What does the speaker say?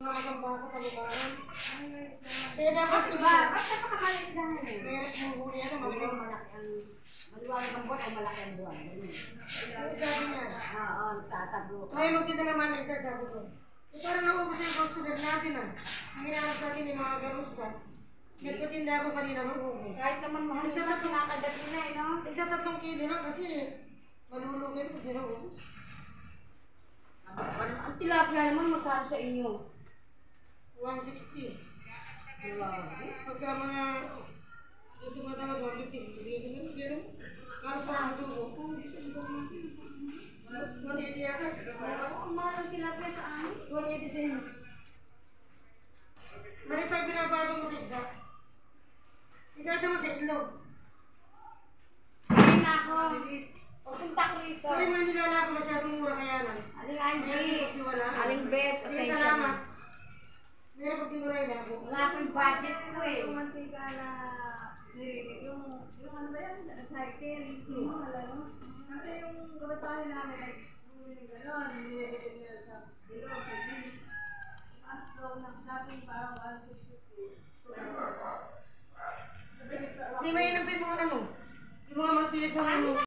Nakakambaka ka lubaran. Kaya dapat iba. Ba't napakamalis na yan? Meron mong huli yan. Maliwanag ang buwan o malaki ang buwan. Ano sabi niya? Oo, tataglo ka. Kaya magkita naman nagsasabi ko. Parang naubos yung customer natin ah. Ang hinahanap natin yung mga garusa. Nagpatinda ako kanina mag-ubos. Kahit naman mahal yung sa kinakagat nila eh, no? Tigsa 3 kilo lang kasi malulungin ko din naubos. Ang tilapia naman magkano sa inyo? 160. Pagka mga ito matawag 150. Bigyan ko lang. Pero para sa ang tubo. 180 ako. Ang mahal ang tilapia sa amin. 180 sa inyo. Maritag binabago mo sa isa. Ikaw naman sa itlog. Sabi na ako. Pupunta ko rito. Kami man nilala ko masyadong mura kaya lang. Aling Angie. Aling Beth. Pasensya na. Salamat. Meron pagtiwalay na ako. Wala akong budget ko eh. Yung mantika na yung ano ba yan? Cycle. Yung malaro. Kasi yung kabatahin namin ay gano'n, nililipid nila sa bilog, sa bilis. As daw ng dating parang 160. Di may inapin mo ano? Yung mga magtilig ng ano?